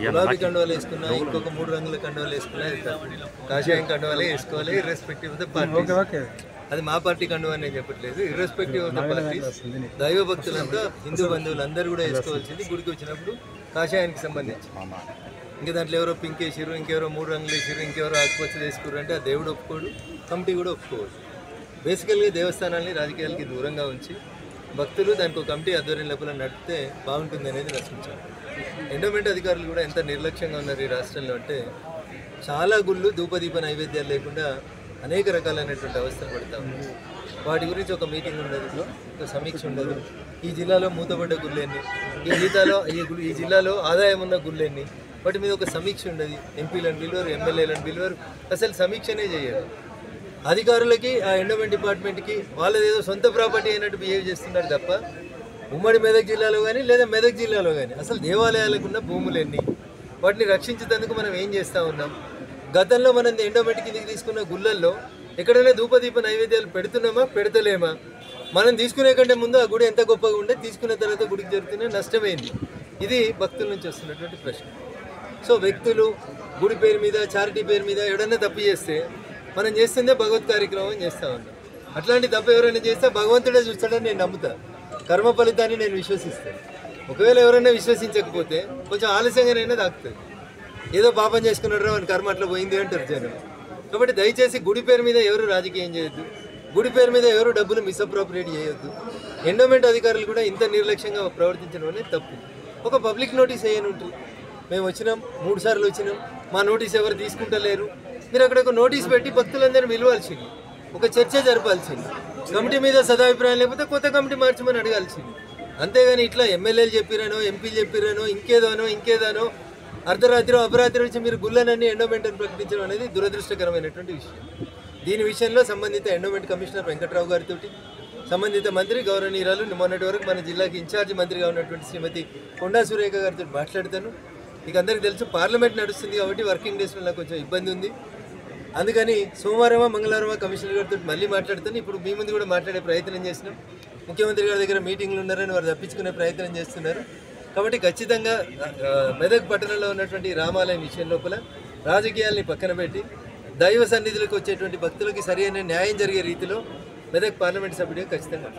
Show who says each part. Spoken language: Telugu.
Speaker 1: గులాబీ కండువాలు వేసుకున్నా ఇంకొక 3 రంగుల కండువాలు వేసుకున్నా కాషాయం కండువాలే వేసుకోవాలి ఇర్రెస్పెక్టివ్ ఆఫ్ ద పార్టీ. అది మా పార్టీ కండువా అని నేను చెప్పట్లేదు. ఇర్రెస్పెక్టివ్ ఆఫ్ ద పార్టీ దైవ భక్తులంతా హిందూ బంధువులు అందరూ కూడా వేసుకోవాల్సింది గుడికి వచ్చినప్పుడు కాషాయానికి సంబంధించి. ఇంకా దాంట్లో ఎవరో పింక్ వేసారు, ఇంకెవరో 3 రంగులు వేసారు, ఇంకెవరో ఆకుపచ్చ వేసుకున్నారు అంటే ఆ దేవుడు ఒప్పుకోడు, కమిటీ కూడా ఒప్పుకోవచ్చు. బేసికల్గా దేవస్థానాల్ని రాజకీయాలకి దూరంగా ఉంచి భక్తులు దానికి ఒక కమిటీ ఆధ్వర్యం లోపల నడిపితే బాగుంటుంది అనేది రచించారు. ఎండోమెంట్ అధికారులు కూడా ఎంత నిర్లక్ష్యంగా ఉన్నారు ఈ రాష్ట్రంలో అంటే చాలా గుళ్ళు ధూపదీప నైవేద్యాలు లేకుండా అనేక రకాలైనటువంటి అవస్థలు పడతా ఉన్నాయి. వాటి గురించి ఒక మీటింగ్ ఉండదు, ఒక సమీక్ష ఉండదు. ఈ జిల్లాలో మూతపడ్డ గుళ్ళెన్ని, ఈ జిల్లాలో ఆదాయం ఉన్న గుళ్ళెన్ని, వాటి మీద ఒక సమీక్ష ఉండదు. ఎంపీలను పిలువరు, ఎమ్మెల్యేలను పిలువరు, అసలు సమీక్షనే చేయరు. అధికారులకి ఆ ఎండోమెంట్ డిపార్ట్మెంట్కి వాళ్ళదేదో సొంత ప్రాపర్టీ అయినట్టు బిహేవ్ చేస్తున్నారు తప్ప ఉమ్మడి మెదక్ జిల్లాలో కానీ లేదా మెదక్ జిల్లాలో కానీ అసలు దేవాలయాలకు ఉన్న భూములెన్ని, వాటిని రక్షించేందుకు మనం ఏం చేస్తూ ఉన్నాం. గతంలో మనం ఎండోమెంట్ కిందకి తీసుకున్న గుళ్ళల్లో ఎక్కడైనా ధూపదీప నైవేద్యాలు పెడుతున్నామా పెడతలేమా? మనం తీసుకునే కంటే ముందు ఆ గుడి ఎంత గొప్పగా ఉంటే తీసుకున్న తర్వాత గుడికి జరుగుతున్న నష్టమైంది. ఇది భక్తుల నుంచి వస్తున్నటువంటి ప్రశ్న. సో వ్యక్తులు గుడి పేరు మీద చారిటీ పేరు మీద ఎవడన్నా తప్పు చేస్తే మనం చేస్తుందే భగవత్ కార్యక్రమం చేస్తూ ఉన్నాం. అట్లాంటి తప్పు ఎవరైనా చేస్తే భగవంతుడే చూస్తాడని నేను నమ్ముతాను. కర్మ ఫలితాన్ని నేను విశ్వసిస్తాను. ఒకవేళ ఎవరైనా విశ్వసించకపోతే కొంచెం ఆలస్యంగానైనా దాక్కుతుంది. ఏదో పాపం చేసుకున్నాడు రా అని కర్మ అట్లా పోయింది అంటారు జనం. కాబట్టి దయచేసి గుడి పేరు మీద ఎవరు రాజకీయం చేయొద్దు, గుడి పేరు మీద ఎవరు డబ్బులు మిస్అప్రోప్రియేట్ చేయొద్దు. ఎండోమెంట్ అధికారులు కూడా ఇంత నిర్లక్ష్యంగా ప్రవర్తించడం అనేది తప్పు. ఒక పబ్లిక్ నోటీస్ వేయని ఉంటుంది. మేము వచ్చినాం, 3 సార్లు వచ్చినాం, మా నోటీస్ ఎవరు తీసుకుంటలేరు. మీరు అక్కడ ఒక నోటీస్ పెట్టి భక్తులందరూ పిలవాల్సింది, ఒక చర్చ జరపాల్సింది. కమిటీ మీద సదాభిప్రాయం లేకపోతే కొత్త కమిటీ మార్చమని అడగాల్సింది. అంతేగాని ఇట్లా ఎమ్మెల్యేలు చెప్పిరానో, ఎంపీలు చెప్పిరానో, ఇంకేదానో అర్ధరాత్రి అపరాత్రి వచ్చి మీరు గుళ్ళనన్నీ ఎండోమెంట్ అని ప్రకటించడం అనేది దురదృష్టకరమైనటువంటి విషయం. దీని విషయంలో సంబంధిత ఎండోమెంట్ కమిషనర్ వెంకట్రావు గారితో, సంబంధిత మంత్రి గౌరవనీయురాలు మొన్నటి వరకు మన జిల్లాకి ఇన్ఛార్జ్ మంత్రిగా ఉన్నటువంటి శ్రీమతి కొండా సురేఖ గారితో మాట్లాడతాను. మీకు అందరికీ తెలుసు పార్లమెంట్ నడుస్తుంది కాబట్టి వర్కింగ్ డేస్లో నాకు కొంచెం ఇబ్బంది ఉంది. అందుకని సోమవారమా మంగళవారమా కమిషనర్ గారితో మళ్ళీ మాట్లాడుతాను. ఇప్పుడు మీ ముందు కూడా మాట్లాడే ప్రయత్నం చేసినాం. ముఖ్యమంత్రి గారి దగ్గర మీటింగ్లు ఉన్నారని వారు తప్పించుకునే ప్రయత్నం చేస్తున్నారు. కాబట్టి ఖచ్చితంగా మెదక్ పట్టణంలో ఉన్నటువంటి రామాలయం విషయం లోపల రాజకీయాల్ని పక్కన పెట్టి దైవ సన్నిధులకు వచ్చేటువంటి భక్తులకి సరైన న్యాయం జరిగే రీతిలో మెదక్ పార్లమెంట్ సభ్యుడిగా ఖచ్చితంగా